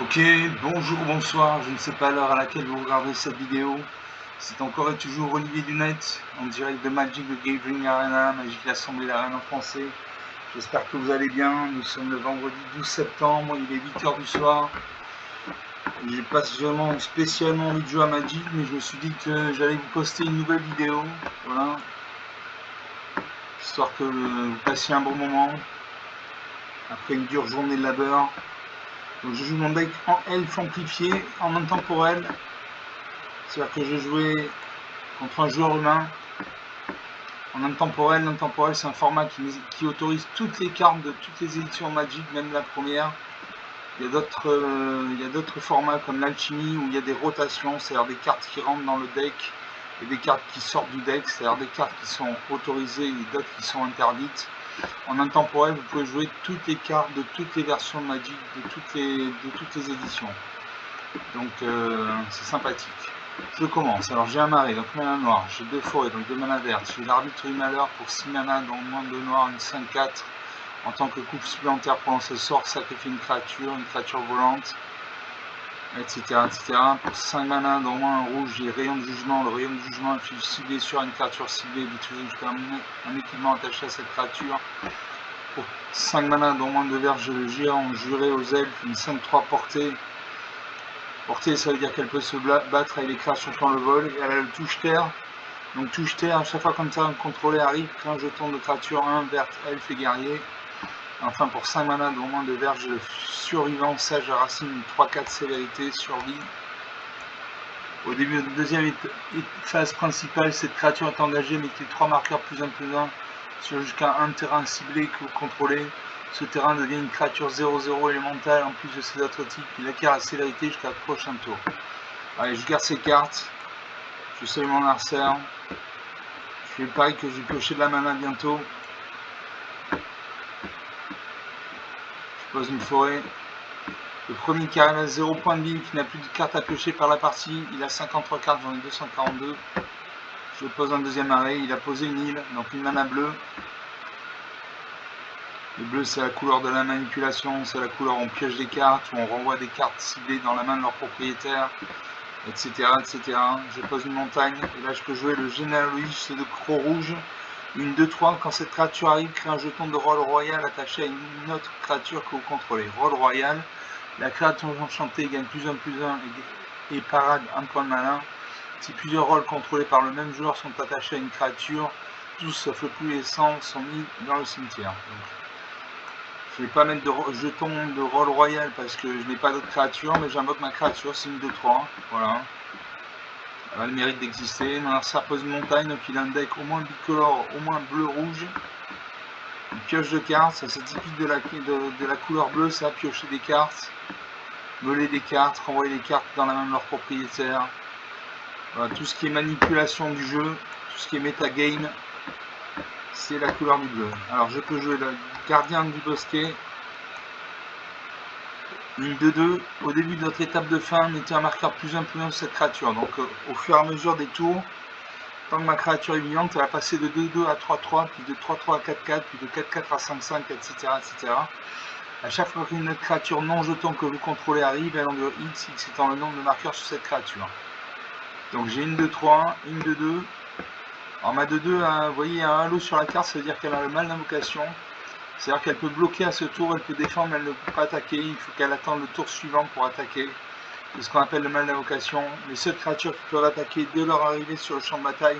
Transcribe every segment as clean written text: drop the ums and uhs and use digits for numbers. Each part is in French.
Ok, bonjour, bonsoir, je ne sais pas l'heure à laquelle vous regardez cette vidéo. C'est encore et toujours Olivier Dunette, en direct de Magic the Gathering Arena, Magic l'Assemblée d'Arène en français. J'espère que vous allez bien, nous sommes le vendredi 12 septembre, il est 8h du soir. J'ai pas spécialement envie de jouer à Magic, mais je me suis dit que j'allais vous poster une nouvelle vidéo, voilà. Histoire que vous passiez un bon moment, après une dure journée de labeur. Donc je joue mon deck en elfe amplifié, en intemporel. C'est-à-dire que je jouais contre un joueur humain en intemporel. L'intemporel, c'est un format qui autorise toutes les cartes de toutes les éditions Magic, même la première. Il y a d'autres formats comme l'alchimie où il y a des rotations, c'est-à-dire des cartes qui rentrent dans le deck et des cartes qui sortent du deck, c'est-à-dire des cartes qui sont autorisées et d'autres qui sont interdites. En intemporel, vous pouvez jouer toutes les cartes de toutes les versions de Magic, de toutes les éditions. Donc c'est sympathique. Je commence. Alors j'ai un marais, donc mana noir, j'ai deux forêts, donc deux mana vertes, j'ai l'arbitre du malheur pour 6 mana, dont moins de noir, une 5-4. En tant que coupe supplémentaire pour lancer le sort, sacrifie une créature volante, etc. Pour 5 mana, dont moins un rouge, j'ai rayon de jugement. Le rayon de jugement inflige ciblé sur une créature ciblée, détruit jusqu'à un équipement attaché à cette créature. Pour 5 mana, dont moins de vert, j'ai le géant juré aux elfes, une 5-3 portée. Portée, ça veut dire qu'elle peut se battre avec les créatures qui ont le vol, et elle a le touche terre. Donc touche terre, à chaque fois comme ça, un contrôlé arrive, crée un jeton de créature 1, verte, elfe et guerrier. Enfin, pour 5 mana, au moins de verge, le survivant, sage racine, 3-4 sévérité, survie. Au début de la deuxième phase principale, cette créature est engagée, mettez 3 marqueurs plus 1 sur jusqu'à un terrain ciblé que vous contrôlez. Ce terrain devient une créature 0-0 élémentale en plus de ses autres types. Il acquiert la sévérité jusqu'à le prochain tour. Allez, je garde ces cartes. Je salue mon adversaire. Je fais le pari que je vais piocher de la mana bientôt. Je pose une forêt. Le premier qui arrive à 0 point de vie, qui n'a plus de cartes à piocher par la partie, il a 53 cartes, j'en ai 242. Je pose un deuxième arrêt, il a posé une île, donc une mana bleue. Le bleu, c'est la couleur de la manipulation, c'est la couleur où on pioche des cartes, où on renvoie des cartes ciblées dans la main de leur propriétaire, etc. Je pose une montagne, et là je peux jouer le généalogiste, c'est de croc rouge. Une 2-3, quand cette créature arrive, crée un jeton de rôle royal attaché à une autre créature que vous contrôlez. Rôle royal, la créature enchantée gagne +1/+1 et parade un point de mana. Si plusieurs rôles contrôlés par le même joueur sont attachés à une créature, tous sauf le plus récent sont mis dans le cimetière. Donc, je ne vais pas mettre de jeton de rôle royal parce que je n'ai pas d'autres créatures, mais j'invoque ma créature, c'est une 2-3. Voilà. Elle a le mérite d'exister. Mon adversaire pose une montagne, donc il a un deck au moins bicolore, au moins bleu-rouge. Une pioche de cartes, ça c'est typique de la couleur bleue, ça, piocher des cartes, voler des cartes, renvoyer des cartes dans la main de leur propriétaire. Voilà, tout ce qui est manipulation du jeu, tout ce qui est metagame, c'est la couleur du bleu. Alors je peux jouer le gardien du bosquet, une 2-2. Au début de notre étape de fin, mettez un marqueur +1/+1 sur cette créature. Donc au fur et à mesure des tours, tant que ma créature est vivante, elle va passer de 2-2 à 3-3, puis de 3-3 à 4-4, puis de 4-4 à 5-5, etc. À chaque fois qu'une autre créature non jeton que vous contrôlez arrive, elle en de X étant le nombre de marqueurs sur cette créature. Donc j'ai une 2-3, une 2-2. Alors ma 2-2, vous voyez, il y a un halo sur la carte, ça veut dire qu'elle a le mal d'invocation. C'est-à-dire qu'elle peut bloquer à ce tour, elle peut défendre, mais elle ne peut pas attaquer. Il faut qu'elle attende le tour suivant pour attaquer. C'est ce qu'on appelle le mal d'invocation. Les seules créatures qui peuvent attaquer dès leur arrivée sur le champ de bataille,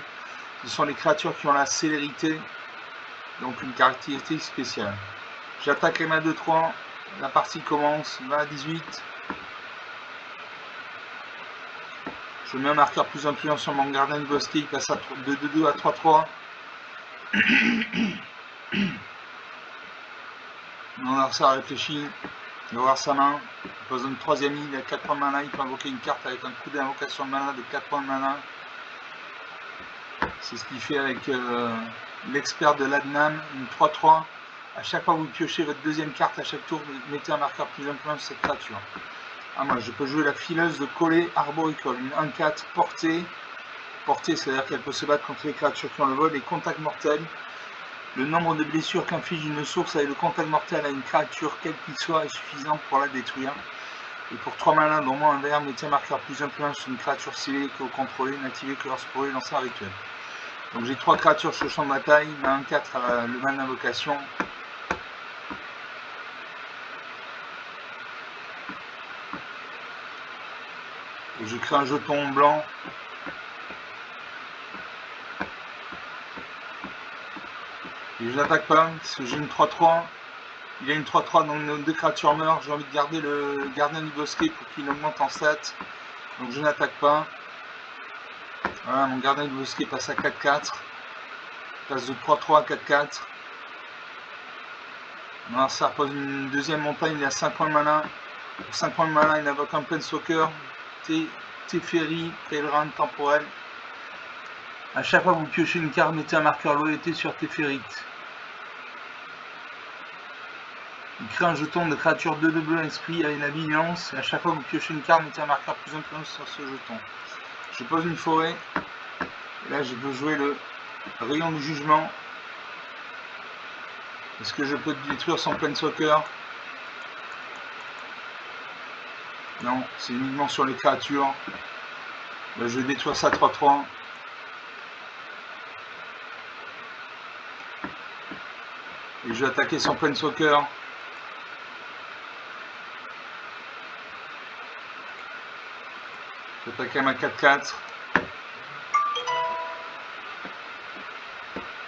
ce sont les créatures qui ont la célérité, donc une caractéristique spéciale. J'attaque ma 2-3, la partie commence, 20 à 18. Je mets un marqueur +1/+1 sur mon gardien de bosquet, il passe de 2-2 à 3-3. Mon adversaire réfléchit, il va voir sa main, il pose une troisième île, il a 4 points de mana, il peut invoquer une carte avec un coup d'invocation de mana de 4 points de mana. C'est ce qu'il fait avec l'expert de l'Adnam, une 3-3. À chaque fois que vous piochez votre deuxième carte, à chaque tour, vous mettez un marqueur +1/+1 sur cette créature. Ah, moi, je peux jouer la fileuse de collet arboricole, une 1-4 portée. Portée, c'est-à-dire qu'elle peut se battre contre les créatures qui ont le vol, et contact mortel. Le nombre de blessures qu'inflige une source avec le contact mortel à une créature, quelle qu'il soit, est suffisant pour la détruire. Et pour 3 mana, dont moins un vert, mettez un marqueur plus 1/1 sur une créature scellée que vous contrôlez, n'activez que lorsque vous lancez un rituel. Donc j'ai 3 créatures sur le champ de bataille, un 4 à le mana d'invocation. Et je crée un jeton blanc. Et je l'attaque pas, parce que j'ai une 3-3. Il a une 3-3, donc nos 2 créatures meurent. J'ai envie de garder le gardien du bosquet pour qu'il augmente en stats. Donc je n'attaque pas. Voilà, mon gardien du bosquet passe à 4-4. Passe de 3-3 à 4-4. Alors ça repose une deuxième montagne, il a 5 points de mana. Pour 5 points de mana, il invoque un Planeswalker, Teferi, pèlerin temporel. A chaque fois que vous piochez une carte, mettez un marqueur loyauté sur Teferi. Il crée un jeton de créature 2 bleu esprit avec la vigilance. Et à chaque fois que vous piochez une carte, mettez un marqueur plus 1/1 sur ce jeton. Je pose une forêt. Et là, je peux jouer le rayon du jugement. Est-ce que je peux détruire son Planeswalker? Non, c'est uniquement sur les créatures. Là, je vais détruire ça 3-3. Et je vais attaquer son Planeswalker. Je vais attaquer ma 4-4.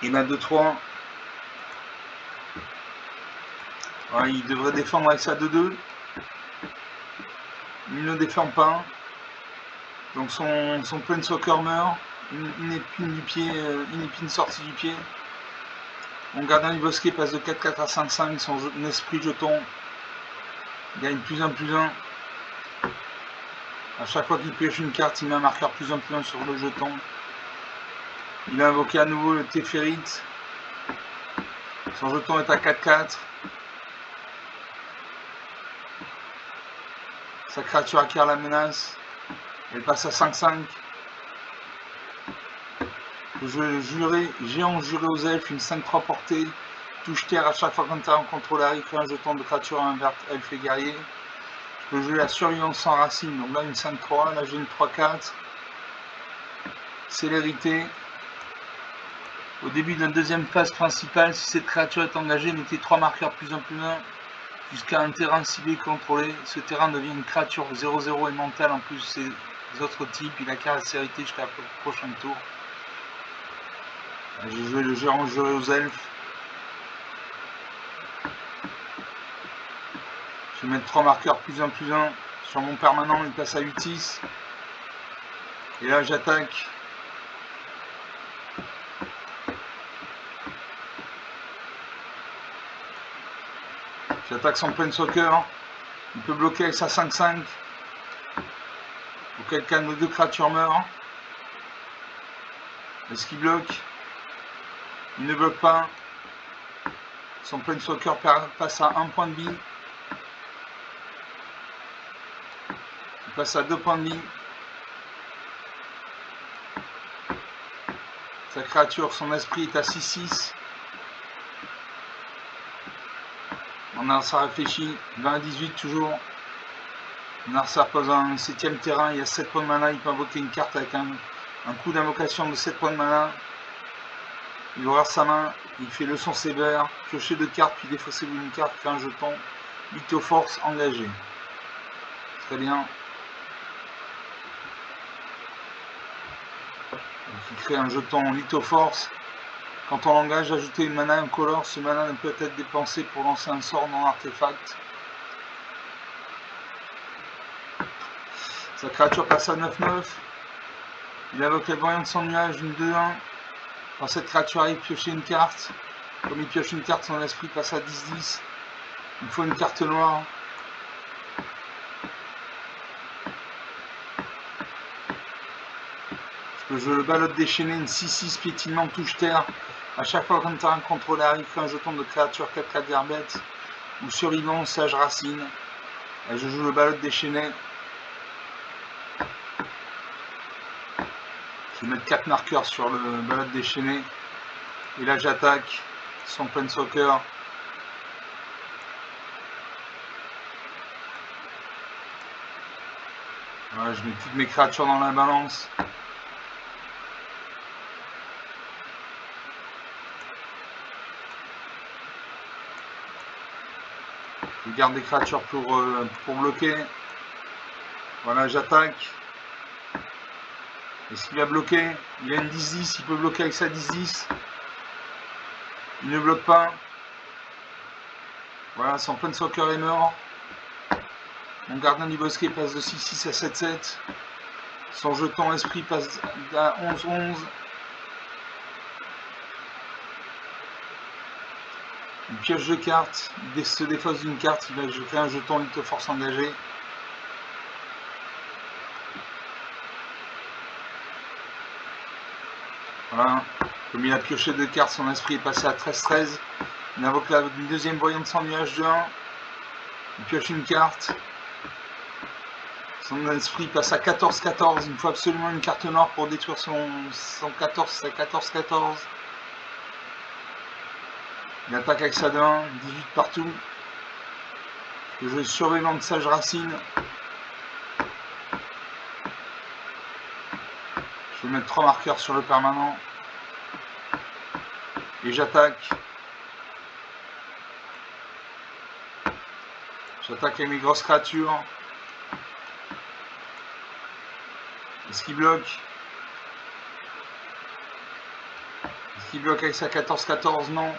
Et ma 2-3. Ouais, il devrait défendre avec sa 2-2. Il ne défend pas. Donc son Planeswalker meurt. Une épine du pied, une épine sortie du pied. Mon gardien du bosquet passe de 4-4 à 5-5. Son esprit jeton gagne plus 1/1. À chaque fois qu'il pioche une carte, il met un marqueur plus 1/1 sur le jeton. Il a invoqué à nouveau le Teferi. Son jeton est à 4-4. Sa créature acquiert la menace. Elle passe à 5-5. Je jurer, géant juré aux elfes, une 5-3 portée. Touche terre à chaque fois qu'un terrain contrôle arrive, crée un jeton de créature inverte, elfe et guerrier. Je peux jouer la survivance sans racine, donc là une 5-3, là j'ai une 3-4. Célérité. Au début de la deuxième phase principale, si cette créature est engagée, mettez 3 marqueurs plus 1/1 jusqu'à un terrain ciblé contrôlé. Ce terrain devient une créature 0-0 et mentale en plus de ses autres types. Il acquiert la célérité jusqu'à le prochain tour. J'ai joué le géant juré aux elfes. Je vais mettre 3 marqueurs plus 1/1 sur mon permanent, il passe à 8-6. Et là j'attaque. J'attaque son Planeswalker. Il peut bloquer avec sa 5-5. Auquel cas nos 2 créatures meurent. Est-ce qu'il bloque? Il ne bloque pas. Son Planeswalker passe à 1 point de vie. Il passe à 2 points de vie. Sa créature, son esprit est à 6-6. On a ça réfléchi. 20 à 18 toujours. Narsa pose un 7ème terrain, il y a 7 points de mana, il peut invoquer une carte avec un coup d'invocation de 7 points de mana. Il ouvre sa main, il fait le son sévère, piocher 2 cartes, puis défausser une carte, fait un jeton, Lithoforce engagé. Très bien. Donc il crée un jeton Lithoforce. Quand on l'engage, ajouter une mana incolore, ce mana ne peut être dépensé pour lancer un sort non artefact. Sa créature passe à 9-9. Il invoque la voyante de son nuage, une 2-1. Quand cette créature arrive, piocher une carte. Comme il pioche une carte, son esprit passe à 10-10. Il faut une carte noire. Je peux jouer le balotte déchaîné, une 6-6 piétinement touche terre. À chaque fois qu'un terrain contrôlé arrive, fait un jeton de créature 4-4 verbête. Ou survivant, sage racine. Et je joue le balotte déchaîné. Je vais mettre 4 marqueurs sur le balotte déchaîné. Et là j'attaque son Planeswalker. Voilà, je mets toutes mes créatures dans la balance. Je garde des créatures pour bloquer. Voilà, j'attaque. Est-ce qu'il va bloquer? Il a une 10-10, il peut bloquer avec sa 10-10. Il ne bloque pas. Voilà, son Planeswalker est mort. Mon gardien du bosquet passe de 6-6 à 7-7. Son jeton esprit passe à 11-11. Il pioche de cartes, il se défausse d'une carte, il va jeter un jeton Lithoforce engagé. Voilà. Comme il a pioché 2 cartes, son esprit est passé à 13-13. Il invoque une deuxième voyante sans nuage de 1. Il pioche une carte. Son esprit passe à 14-14. Il me faut absolument une carte noire pour détruire son 14, c'est 14-14. Il attaque avec sa 1, 18 partout. Je vais surveillant de Sage Racine. Je vais mettre 3 marqueurs sur le permanent. Et j'attaque. J'attaque avec mes grosses créatures. Est-ce qu'il bloque? Est-ce qu'il bloque avec sa 14-14? Non.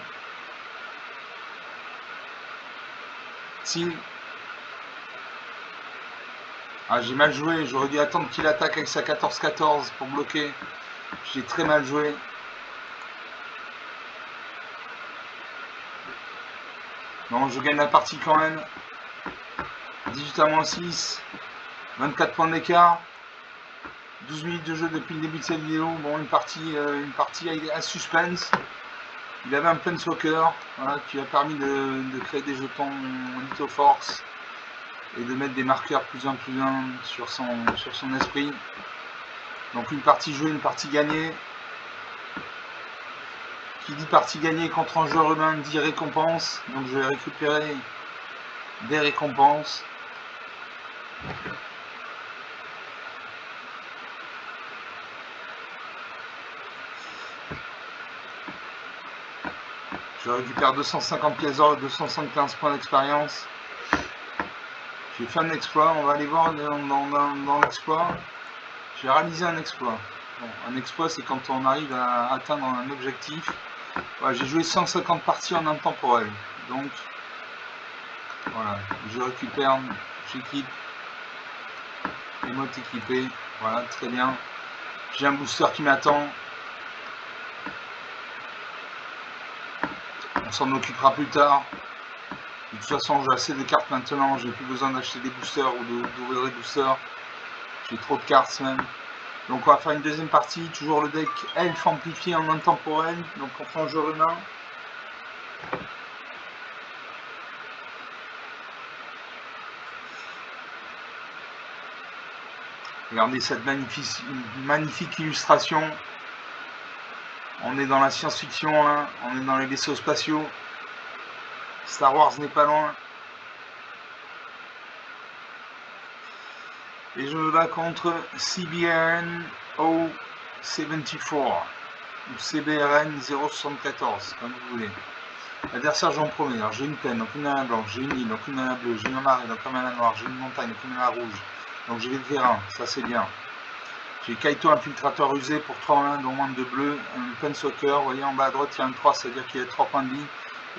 Si. Ah, j'ai mal joué. J'aurais dû attendre qu'il attaque avec sa 14-14 pour bloquer. J'ai très mal joué. Non, je gagne la partie quand même. 18 à moins 6. 24 points d'écart. 12 minutes de jeu depuis le début de cette vidéo. Bon, une partie à suspense. Il avait un Planeswalker, voilà, qui a permis de créer des jetons Lithoforce et de mettre des marqueurs plus 1 sur son esprit. Donc une partie jouée, une partie gagnée. Qui dit partie gagnée contre un joueur humain dit récompense. Donc je vais récupérer des récompenses. Je récupère 250 pièces d'or et 275 points d'expérience. J'ai fait un exploit, on va aller voir dans l'exploit. J'ai réalisé un exploit. Bon, un exploit, c'est quand on arrive à atteindre un objectif. Voilà, j'ai joué 150 parties en intemporel. Donc, voilà, je récupère, j'équipe, émote équipée. Voilà, très bien. J'ai un booster qui m'attend. On s'en occupera plus tard. De toute façon, j'ai assez de cartes maintenant. J'ai plus besoin d'acheter des boosters ou d'ouvrir des boosters. J'ai trop de cartes même. Donc on va faire une deuxième partie, toujours le deck Elfe amplifié en intemporel, donc on prend un joueur humain. Regardez cette magnifique illustration. On est dans la science-fiction, hein. On est dans les vaisseaux spatiaux. Star Wars n'est pas loin. Et je me bats contre CBRN 074 ou CBRN 074, comme vous voulez. L'adversaire j'en promets. Alors j'ai une peine, donc une mana blanche, j'ai une île, donc une mana bleue, j'ai une marée, donc une mana noire, j'ai une montagne, donc une mana rouge. Donc j'ai des terrains, ça c'est bien. J'ai Kaito infiltrateur usé pour 3 mains, dont moins de bleu, un Planeswalker, vous voyez en bas à droite il y a un 3, c'est-à-dire qu'il a 3 points de vie.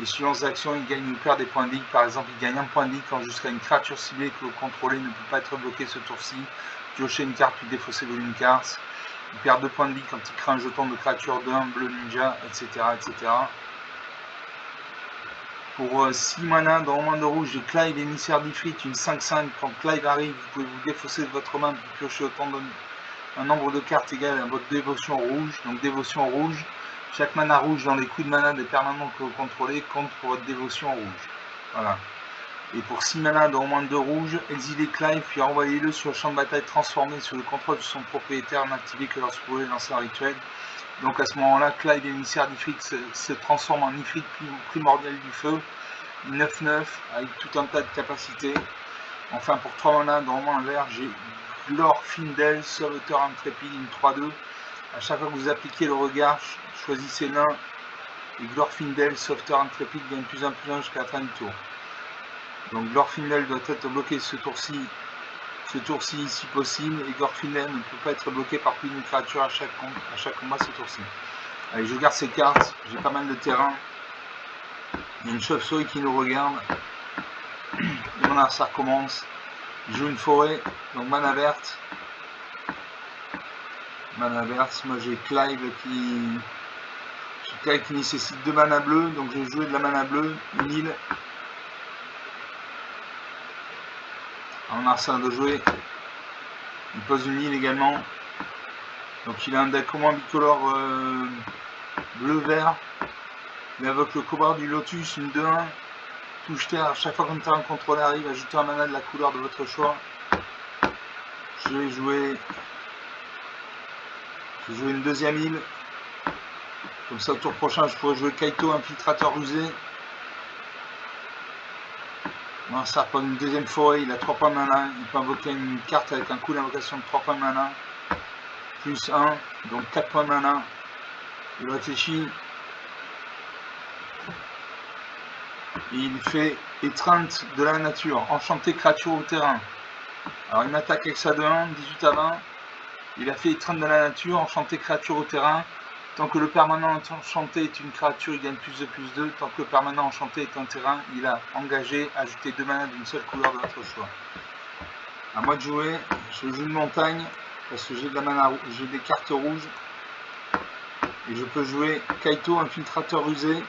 Et suivant ses actions, il gagne ou perd des points de vie. Par exemple, il gagne un point de vie quand jusqu'à une créature ciblée que vous contrôlez ne peut pas être bloquée ce tour-ci. Piocher une carte puis défausser une carte. Il perd 2 points de vie quand il crée un jeton de créature d'un bleu ninja, etc. etc. Pour 6 mana, dans moins de rouge, j'ai Clive émissaire d'Ifrit, une 5-5. Quand Clive arrive, vous pouvez vous défausser de votre main puis piocher autant de un nombre de cartes égal à votre dévotion rouge. Donc dévotion rouge, chaque mana rouge dans les coups de mana des permanents que vous contrôlez compte pour votre dévotion rouge. Voilà. Et pour 6 mana dans moins de 2 rouges, exilez Clive puis envoyez-le sur le champ de bataille transformé sous le contrôle de son propriétaire, n'activez que lorsque vous voulez lancer un rituel. Donc à ce moment-là, Clive émissaire d'Ifrit se transforme en Ifrit primordial du feu, 9-9 avec tout un tas de capacités. Enfin pour 3 mana dans moins vert, j'ai Glorfindel, sauveteur intrépide, une 3-2. À chaque fois que vous appliquez le regard, choisissez l'un. Et Glorfindel, sauveteur intrépide, gagne plus 1 jusqu'à la fin du tour. Donc Glorfindel doit être bloqué ce tour-ci si possible. Et Glorfindel ne peut pas être bloqué par plus d'une créature à chaque combat ce tour-ci. Allez, je garde ces cartes, j'ai pas mal de terrain. Il y a une chauve-souris qui nous regarde. Et mon ça recommence. Je joue une forêt, donc mana verte. Mana verte, moi j'ai Clive qui nécessite 2 mana bleus, donc je vais jouer de la mana bleue, une île. On a ça de jouer. Il pose une île également. Donc il a un deck au moins bicolore bleu-vert. Il invoque le cobra du lotus, une 2-1. Touche terre, à chaque fois qu'un terrain contrôlé arrive, ajoutez un mana de la couleur de votre choix. Je vais jouer une deuxième île. Comme ça, au tour prochain, je pourrais jouer Kaito, infiltrateur rusé. Non, ça prend une deuxième forêt, il a 3 points de mana. Il peut invoquer une carte avec un coût d'invocation de 3 points de mana. Plus 1, donc 4 points de mana. Il réfléchit. Et il fait étreinte de la nature, enchanté créature au terrain. Alors il m'attaque avec sa 2-1, 18 à 20. Il a fait étreinte de la nature, enchanté créature au terrain. Tant que le permanent enchanté est une créature, il gagne plus de plus 2. Tant que le permanent enchanté est un terrain, il a engagé, ajouté 2 mana d'une seule couleur de votre choix. À moi de jouer, je joue une montagne, parce que j'ai de la mana, j'ai des cartes rouges. Et je peux jouer Kaito, infiltrateur rusé.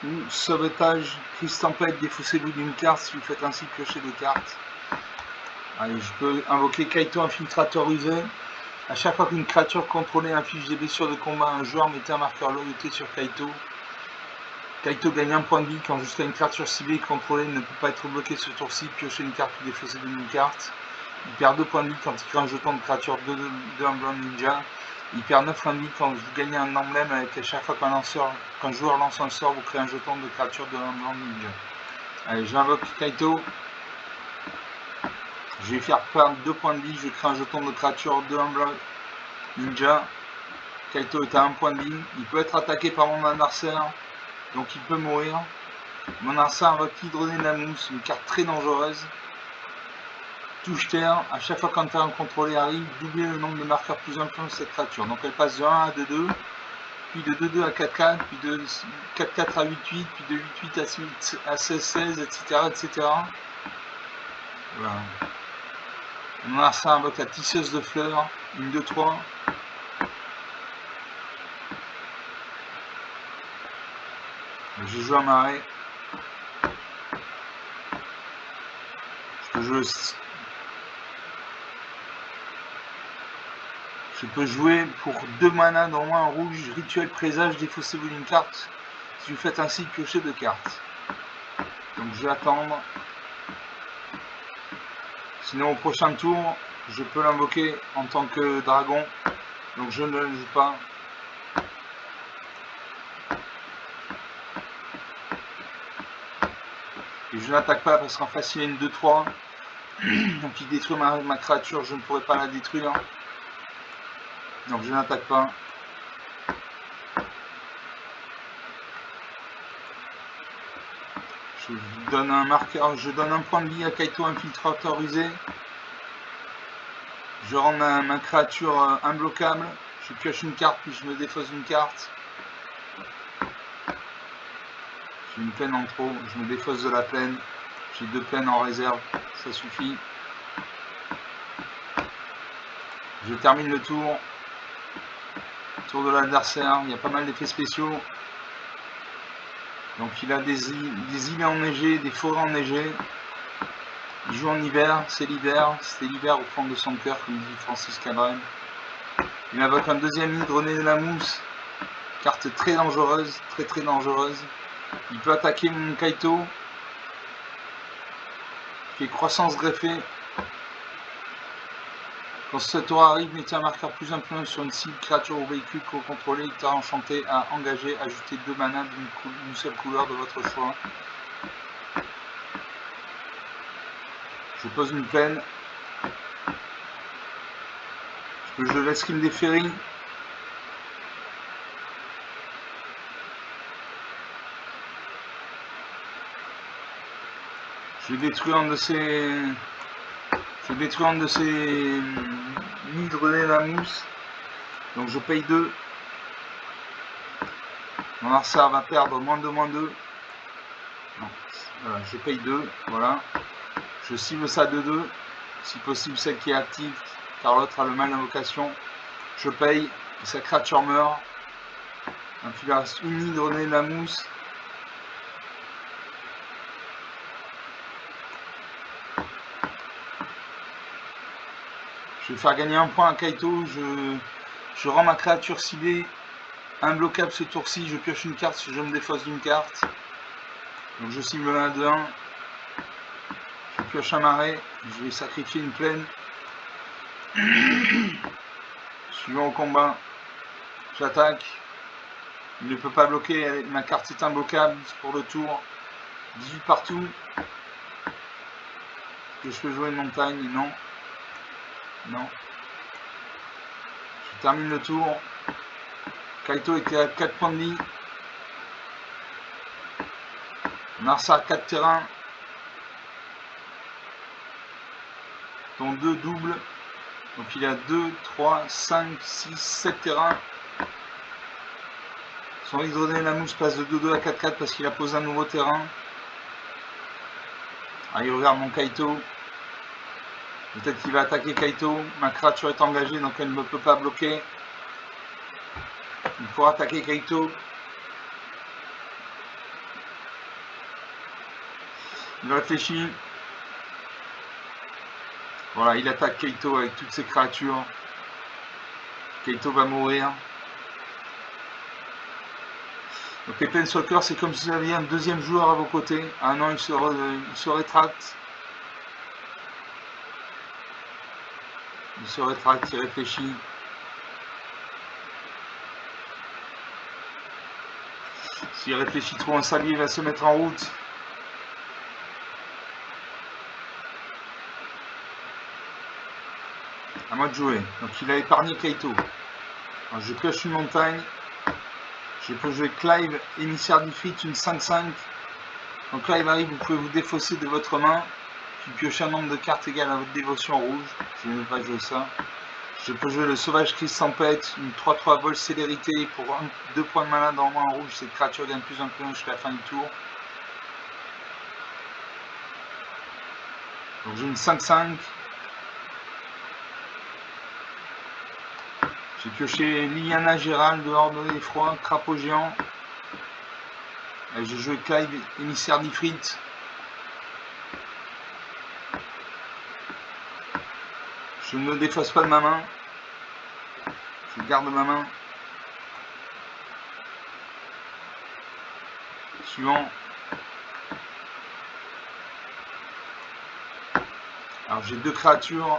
Ou sauvetage, crise tempête, défaussez-vous d'une carte si vous faites ainsi piocher 2 cartes. Allez, je peux invoquer Kaito, infiltrateur rusé. A chaque fois qu'une créature contrôlée inflige des blessures de combat à un joueur, mettez un marqueur loyauté sur Kaito. Kaito gagne 1 point de vie quand jusqu'à une créature ciblée contrôlée ne peut pas être bloquée ce tour-ci, piochez une carte ou défaussez d'une carte. Il perd 2 points de vie quand il crée un jeton de créature de Emblem Ninja. Il perd 9 points de vie quand vous gagnez un emblème avec à chaque fois qu'un joueur lance un sort, vous créez un jeton de créature de Emblem Ninja. Allez, j'invoque Kaito. Je vais faire perdre 2 points de vie, je crée un jeton de créature de Emblem Ninja. Kaito est à 1 point de vie. Il peut être attaqué par mon adversaire, donc il peut mourir. Mon adversaire invoque Hydronénamus, une carte très dangereuse. Touche terre, à chaque fois qu'un terrain contrôlé arrive, doublez le nombre de marqueurs plus influents de cette créature. Donc elle passe de 1 à 2-2, puis de 2-2 à 4-4, puis de 4-4 à 8-8, puis de 8-8 à 16-16, etc., etc. Voilà. Mon adversaire invoque la tisseuse de fleurs, une 2-3. J'ai joué un marais. Je peux jouer pour 2 mana dans un rouge, rituel présage, défaussez-vous d'une carte. Si vous faites ainsi, piochez 2 cartes. Donc je vais attendre. Sinon au prochain tour, je peux l'invoquer en tant que dragon. Donc je ne le joue pas. Et je n'attaque pas parce qu'en face il y a une 2-3. Donc il détruit ma créature, je ne pourrai pas la détruire. Donc je n'attaque pas. Je donne un marqueur, je donne un point de vie à Kaito, infiltrateur rusé. Je rends ma créature imbloquable. Je pioche une carte, puis je me défausse une carte. J'ai une peine en trop, je me défausse de la peine. J'ai 2 peines en réserve, ça suffit. Je termine le tour. Tour de l'adversaire, il y a pas mal d'effets spéciaux. Donc il a des îles enneigées, des forêts enneigées. Il joue en hiver, c'est l'hiver au fond de son cœur, comme dit Francis Cabrel. Il invoque un deuxième Hydronénamus, carte très dangereuse, très dangereuse. Il peut attaquer mon Kaito, qui est croissance greffée. Quand ce tour arrive, mettez un marqueur plus influent sur une cible, créature ou véhicule que vous contrôlez, terrain enchanté à engager, ajoutez 2 mana d'une seule couleur de votre choix. Je pose une peine. que je l'escrime des ferries. J'ai détruit un de ces... J'ai détruit un de ces hydres la mousse. Donc je paye 2. Mon Arsa va perdre moins 2, moins 2. Non, voilà, je paye 2. Voilà. Je cible ça de 2. Si possible, celle qui est active, car l'autre a le mal d'invocation. Je paye. Et sa créature meurt. Donc il reste une hydre de la mousse. Je vais faire gagner un point à Kaito. Je rends ma créature ciblée imbloquable ce tour-ci. Je pioche une carte si je me défausse d'une carte. Donc je cible la 2-1. Je pioche un marais. Je vais sacrifier une plaine. Suivant au combat. J'attaque. Il ne peut pas bloquer. Ma carte est imbloquable pour le tour. 18 partout. Est-ce que je peux jouer une montagne? Non. Non. Je termine le tour. Kaito était à 4 points de vie. Narsa à 4 terrains. Dont 2 doubles. Donc il a 2, 3, 5, 6, 7 terrains. Son hydrodène la mousse passe de 2-2 à 4-4 parce qu'il a posé un nouveau terrain. Ah, il regarde mon Kaito. Peut-être qu'il va attaquer Kaito. Ma créature est engagée donc elle ne peut pas bloquer. Il faut attaquer Kaito. Il réfléchit. Voilà, il attaque Kaito avec toutes ses créatures. Kaito va mourir. Donc les Planeswalkers, c'est comme si vous aviez un deuxième joueur à vos côtés. Ah non, il se rétracte. Il se rétracte, il réfléchit. S'il réfléchit trop, un sablier va se mettre en route. À moi de jouer. Donc il a épargné Kaito. Alors, je pioche une montagne. Je peux jouer Clive, émissaire d'Ifrit, une 5-5. Donc Clive arrive, vous pouvez vous défausser de votre main. Puis piocher un nombre de cartes égal à votre dévotion rouge. Je ne vais pas jouer ça. Je peux jouer le Sauvage Crise Tempête, une 3-3 vol célérité pour 2 points de mana dans le main rouge. Cette créature gagne plus 1 jusqu'à la fin du tour. Donc j'ai une 5-5. J'ai pioché Liliana Gérald, dehors de l'effroi, crapaud géant. J'ai joué Clive, émissaire d'Ifrit. Je ne me défasse pas de ma main. Je garde ma main. Suivant. Alors j'ai 2 créatures.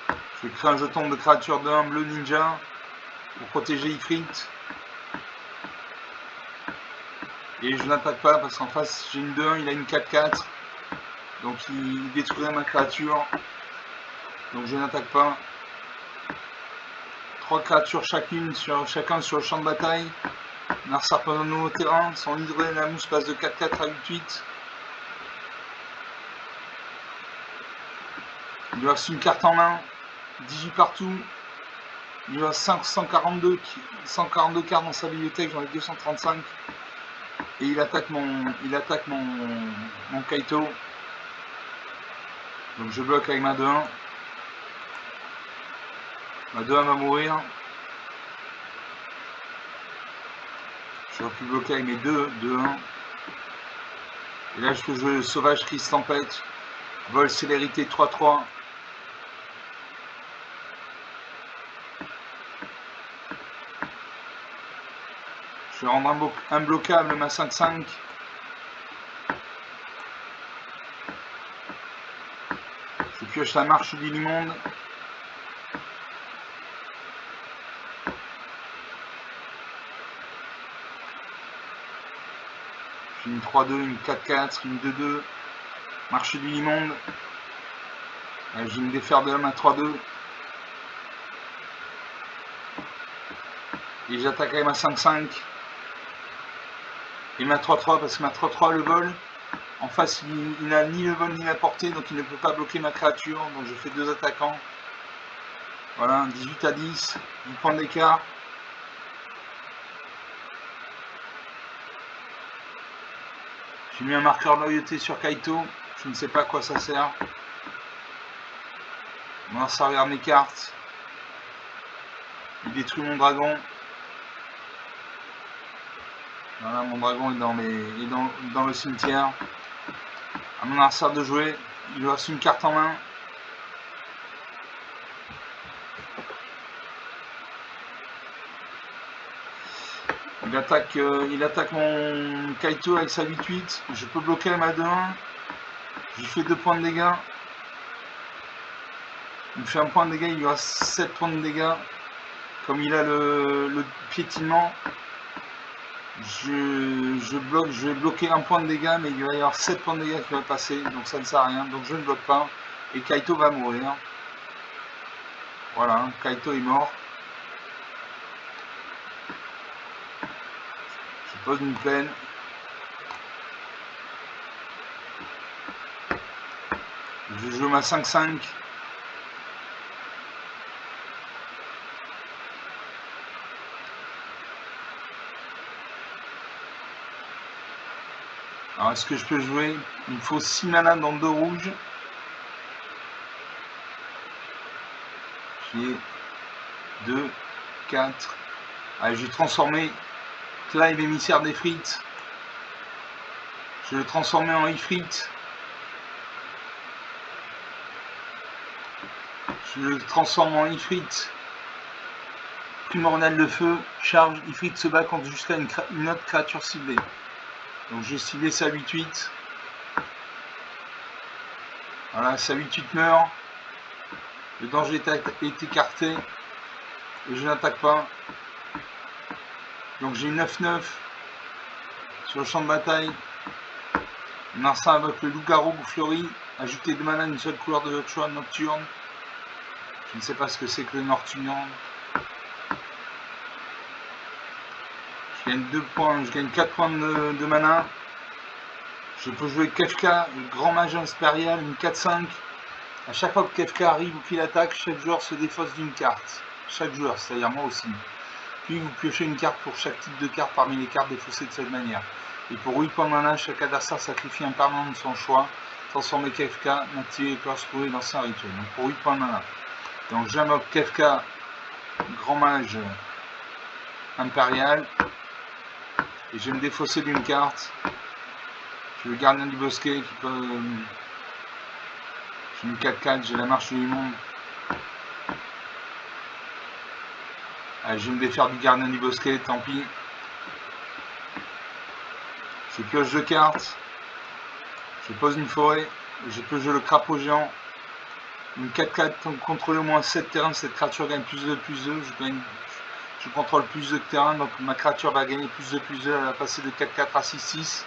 Je vais créer un jeton de créature de 1 bleu ninja pour protéger Ifrit. Et je n'attaque pas parce qu'en face j'ai une 2-1, il a une 4-4. Donc il détruirait ma créature. Donc je n'attaque pas. 3 créatures chacun sur le champ de bataille. Narsa prend un nouveau terrain. Son hydrodène la mousse passe de 4-4 à 8-8. Il lui reste une carte en main. 18 partout. Il lui reste 142 cartes dans sa bibliothèque. J'en ai 235. Et il attaque mon Kaito. Donc je bloque avec ma 2-1. Ma 2-1 va mourir. J'aurais pu bloquer avec mes 2-1. Et là je peux jouer le Sauvage Crise Tempête. Vol célérité 3-3. Je vais rendre imbloquable ma 5-5. Je pioche la marche du l'immonde. J'ai une 3-2, une 4-4, une 2-2. Marche du l'immonde. Je vais me défaire de la main 3-2. Et j'attaque avec ma 5-5. Et ma 3-3 parce que ma 3-3 le vol. En face il n'a ni le vol ni la portée, donc il ne peut pas bloquer ma créature. Donc je fais 2 attaquants. Voilà, 18-10, 10 points d'écart. J'ai mis un marqueur de loyauté sur Kaito. Je ne sais pas à quoi ça sert. On va servir mes cartes. Il détruit mon dragon. Voilà, mon dragon est dans le cimetière. À mon adversaire de jouer, il lui reste une carte en main. Il attaque mon Kaito avec sa 8-8. Je peux bloquer la main de 1. Je lui fais 2 points de dégâts. Il me fait 1 point de dégâts, il lui reste 7 points de dégâts. Comme il a le piétinement, je vais bloquer 1 point de dégâts, mais il va y avoir 7 points de dégâts qui va passer, donc ça ne sert à rien, donc je ne bloque pas, et Kaito va mourir. Voilà, Kaito est mort. Je pose une plaine. Je joue ma 5-5. Alors est-ce que je peux jouer? Il me faut 6 mana dans 2 rouges. J'ai 2, 4. Allez, je vais transformer Clive, émissaire des frites. Je vais le transformer en Ifrit. Je le transforme en Ifrit. Primordial de feu. Charge. Ifrit se bat contre jusqu'à une autre créature ciblée. Donc je vais cibler sa 8-8. Voilà, sa 8-8 meurt. Le danger est écarté. Et je n'attaque pas. Donc j'ai 9-9 sur le champ de bataille. Narsa invoque le loup-garou fleuri. Ajouter 2 mana une seule couleur de votre choix nocturne. Je ne sais pas ce que c'est que le nocturne. Je gagne 2 points, je gagne 4 points de mana. Je peux jouer Kefka, le grand mage impérial, une 4-5. A chaque fois que Kefka arrive ou qu'il attaque, chaque joueur se défausse d'une carte. Chaque joueur, c'est-à-dire moi aussi. Puis vous piochez une carte pour chaque type de carte parmi les cartes défaussées de cette manière. Et pour 8 points de mana, chaque adversaire sacrifie un permanent de son choix. Transformer Kefka, activer les pouvoirs trouvés dans un rituel. Donc pour 8 points de mana. Donc j'invoque Kefka, grand mage impérial. Et je vais me défausser d'une carte. J'ai le gardien du bosquet qui peut... J'ai une 4-4, j'ai la marche du monde. Allez, je vais me défaire du gardien du bosquet, tant pis. Je pioche 2 cartes. Je pose une forêt. Je peux jouer le crapaud géant. Une 4-4, contrôler au moins 7 terrains. Cette créature gagne plus 2, plus 2. Je contrôle plus de terrain, donc ma créature va gagner plus 2, plus 2. Elle va passer de 4-4 à 6-6.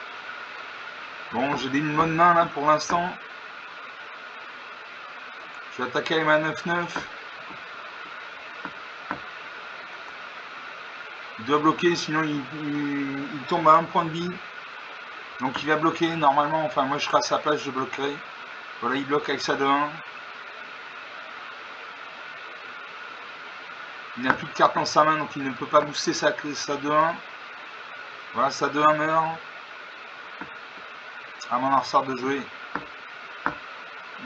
Bon, j'ai une bonne main là pour l'instant. Je vais attaquer avec ma 9-9. Il doit bloquer, sinon il tombe à 1 point de vie. Donc il va bloquer normalement. Enfin, moi je serai à sa place, je bloquerai. Voilà, il bloque avec sa 2-1. Il n'a plus de carte dans sa main, donc il ne peut pas booster sa 2-1. Voilà, sa 2-1 meurt. À mon adversaire de jouer.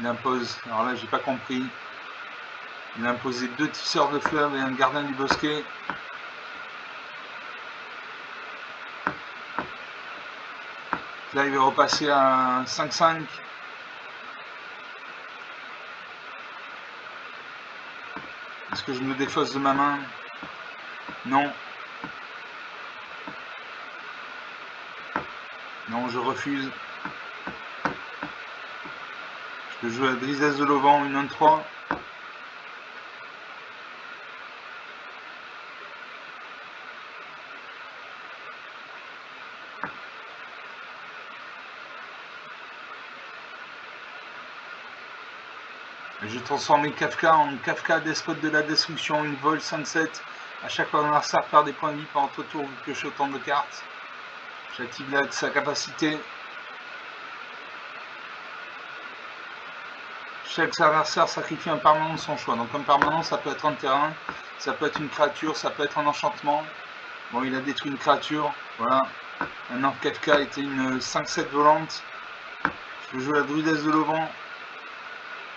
Il impose, alors là j'ai pas compris. Il a imposé 2 tisseurs de fleuve et un gardien du bosquet. Là il va repasser à 5-5. Est-ce que je me défausse de ma main? Non. Non, je refuse. Je peux jouer à Drizesse de l'Auvent, une 1-3. J'ai transformé Kafka en Kafka, despote de la destruction, une vol 5-7. À chaque fois que l'adversaire perd des points de vie pendant votre tour, vous piochez autant de cartes. J'active là sa capacité. Chaque adversaire sacrifie un permanent de son choix. Donc un permanent, ça peut être un terrain, ça peut être une créature, ça peut être un enchantement. Bon, il a détruit une créature. Voilà. Maintenant, Kafka était une 5-7 volante. Je peux jouer la druidesse de l'auvent.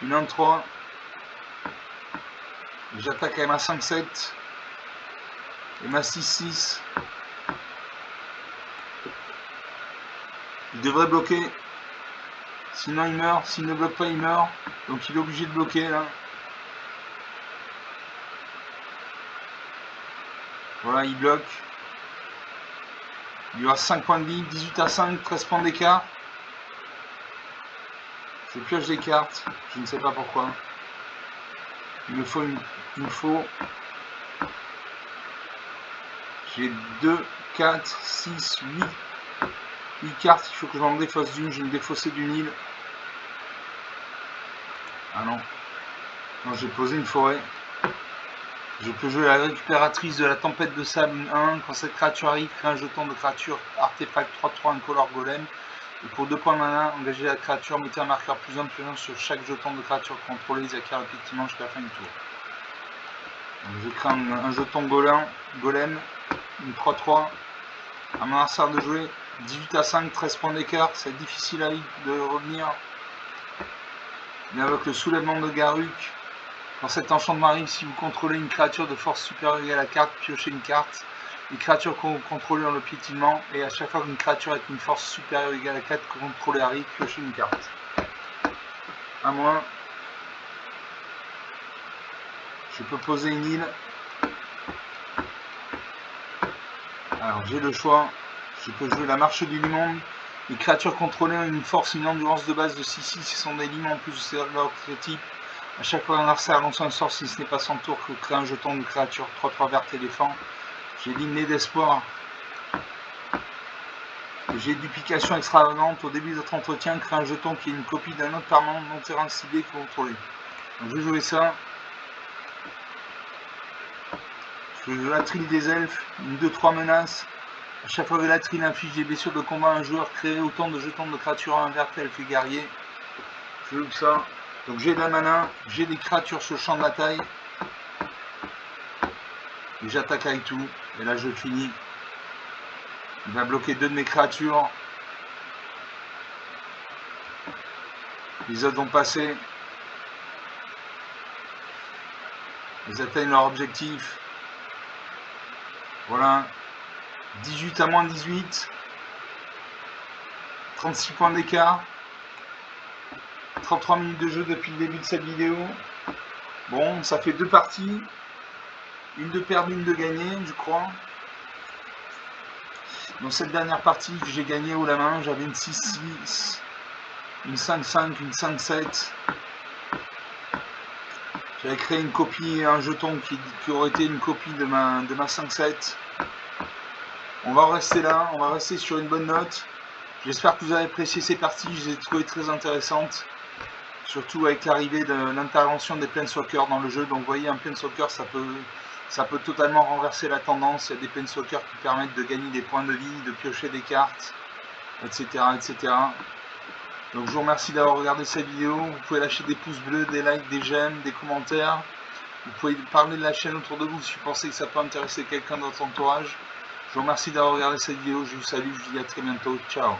Une 1-3. J'attaque avec ma 5-7. Et ma 6-6. Il devrait bloquer. Sinon il meurt. S'il ne bloque pas, il meurt. Donc il est obligé de bloquer là. Voilà, il bloque. Il y aura 5 points de vie. 18 à 5, 13 points d'écart. Je pioche des cartes. Je ne sais pas pourquoi. Il me faut. J'ai 2, 4, 6, 8 cartes. Il faut que j'en défausse d'une. Je vais me défausser d'une île. Ah non. Non, j'ai posé une forêt. Je peux jouer la récupératrice de la tempête de sable 1. Quand cette créature arrive, crée un jeton de créature artefact 3-3 incolore golem. Et pour 2 points de mana, engagez la créature, mettez un marqueur +1 sur chaque jeton de créature contrôlée. Ils acquièrent effectivement jusqu'à la fin du tour. Donc je crée un jeton golem, une 3-3. À mon adversaire de jouer 18 à 5, 13 points d'écart. C'est difficile à lui de revenir. Il invoque le soulèvement de Garruk. Quand cet enchantement arrive, si vous contrôlez une créature de force supérieure à la carte, piochez une carte. Les créatures que vous contrôlez ont le piétinement, et à chaque fois qu'une créature avec une force supérieure à la 4 que vous contrôlez arrive, piochez une carte. À moins. Je peux poser une île. Alors j'ai le choix. Je peux jouer la marche du limon. Les créatures contrôlées ont une force, une endurance de base de 6-6. Ce sont des limons en plus de leur type. A chaque fois qu'un adversaire lance un sort, si ce n'est pas son tour, que vous créez un jeton de créature 3-3 verte éléphant. J'ai l'hymne d'espoir. J'ai duplication extravagante. Au début de votre entretien, créez un jeton qui est une copie d'un autre permanent non terrain ciblé que vous contrôlez. Donc je vais jouer ça. Je vais jouer la trille des elfes, une 2-3 menace. A chaque fois que la trille inflige des blessures de combat à un joueur, créez autant de jetons de créatures invertes elfes et guerriers. Je joue ça. Donc j'ai de la mana, j'ai des créatures sur le champ de bataille. Et j'attaque avec tout. Et là je finis. Il va bloquer 2 de mes créatures. Les autres vont passer. Ils atteignent leur objectif. Voilà. 18 à moins 18. 36 points d'écart. 33 minutes de jeu depuis le début de cette vidéo. Bon, ça fait 2 parties. Une de perdue, une de gagnée, je crois. Dans cette dernière partie que j'ai gagnée haut la main, j'avais une 6-6, une 5-5, une 5-7. J'avais créé une copie, un jeton qui aurait été une copie de ma 5-7. On va en rester là, on va rester sur une bonne note. J'espère que vous avez apprécié ces parties, je les ai trouvées très intéressantes. Surtout avec l'arrivée de l'intervention des planeswalkers dans le jeu. Donc vous voyez, un planeswalker, ça peut totalement renverser la tendance. Il y a des planeswalkers qui permettent de gagner des points de vie, de piocher des cartes, etc. etc. Donc je vous remercie d'avoir regardé cette vidéo. Vous pouvez lâcher des pouces bleus, des likes, des j'aime, des commentaires. Vous pouvez parler de la chaîne autour de vous si vous pensez que ça peut intéresser quelqu'un dans votre entourage. Je vous remercie d'avoir regardé cette vidéo. Je vous salue, je vous dis à très bientôt. Ciao.